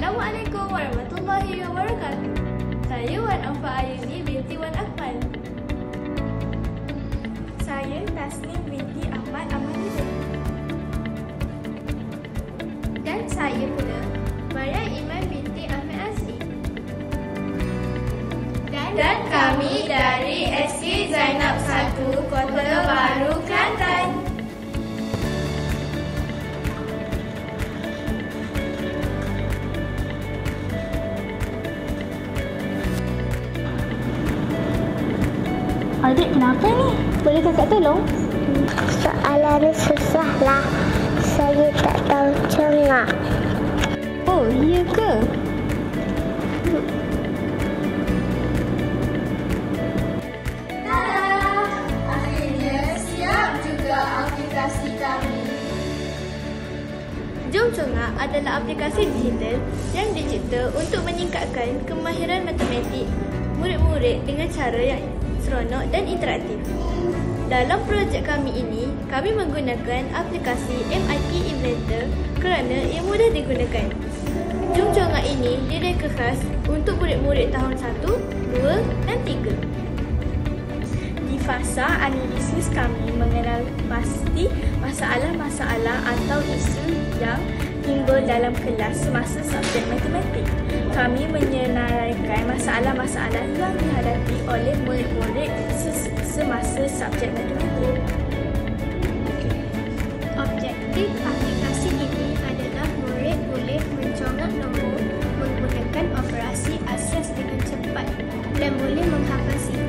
Assalamualaikum warahmatullahi wabarakatuh. Saya Wan Afa Ayuni binti Wan Akmal. Saya Tasnim binti Ahmad Amanudin. Dan saya pula Maria Iman binti Ahmad Azli. Dan kami dari SK Zainab 1 Kota Baru, Kelantan. Adik, kenapa ni? Boleh kakak tolong? Soalan susah lah. Saya tak tahu congak. Oh, iya ke? Tada! Akhirnya siap juga aplikasi kami. Jom Congak adalah aplikasi digital yang dicipta untuk meningkatkan kemahiran matematik murid-murid dengan cara yang seronok dan interaktif. Dalam projek kami ini, kami menggunakan aplikasi MIP Inventor kerana ia mudah digunakan. Jom Congak ini direka khas untuk murid-murid tahun 1, 2 dan 3. Di fasa analisis kami mengenal pasti masalah-masalah atau isu yang timbul dalam kelas semasa subjek matematik. Kami menyenaraikan masalah-masalah yang dihadapi oleh murid-murid semasa subjek matematik. Objektif aplikasi ini adalah murid boleh mencongak nombor menggunakan operasi asas dengan cepat dan boleh menghafal sifar.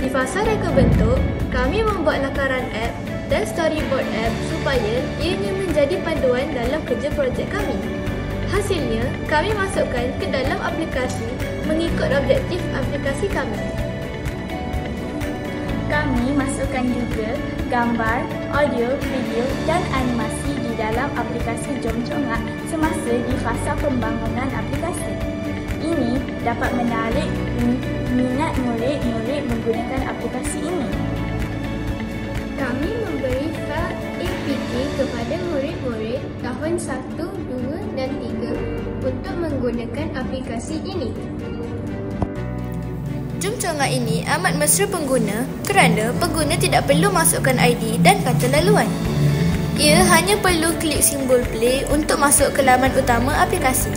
Di fasa reka bentuk, kami membuat lakaran app dan storyboard app supaya ianya menjadi panduan dalam kerja projek kami. Hasilnya, kami masukkan ke dalam aplikasi mengikut objektif aplikasi kami. Kami masukkan juga gambar, audio, video dan animasi di dalam aplikasi Jom Congak semasa di fasa pembangunan aplikasi. Ini dapat menarik minat murid-murid menggunakan aplikasi ini. Kami memberi file APK kepada murid-murid tahun 1, 2 dan 3 untuk menggunakan aplikasi ini. Jom Congak ini amat mesra pengguna kerana pengguna tidak perlu masukkan ID dan kata laluan. Ia hanya perlu klik simbol play untuk masuk ke laman utama aplikasi.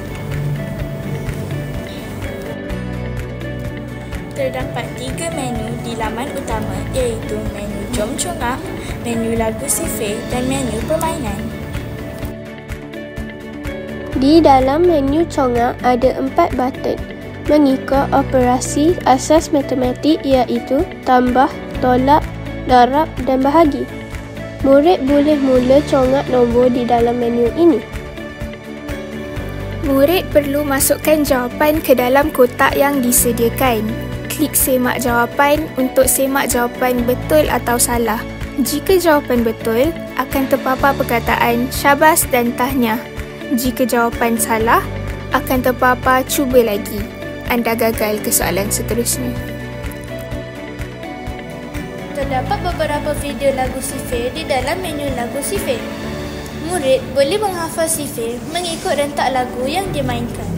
Terdapat 3 menu di laman utama iaitu menu Jom Congak, menu lagu sifir dan menu permainan. Di dalam menu Congak ada 4 button mengikut operasi asas matematik iaitu tambah, tolak, darab dan bahagi. Murid boleh mula congak nombor di dalam menu ini. Murid perlu masukkan jawapan ke dalam kotak yang disediakan. Klik semak jawapan untuk semak jawapan betul atau salah. Jika jawapan betul, akan terpapar perkataan syabas dan tahniah. Jika jawapan salah, akan terpapar cuba lagi. Anda gagal ke soalan seterusnya. Terdapat beberapa video lagu sifir di dalam menu lagu sifir. Murid boleh menghafal sifir mengikut rentak lagu yang dimainkan.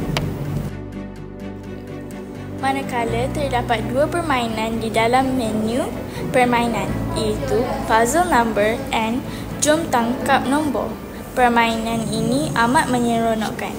Manakala terdapat 2 permainan di dalam menu permainan iaitu puzzle number and jom tangkap nombor. Permainan ini amat menyeronokkan.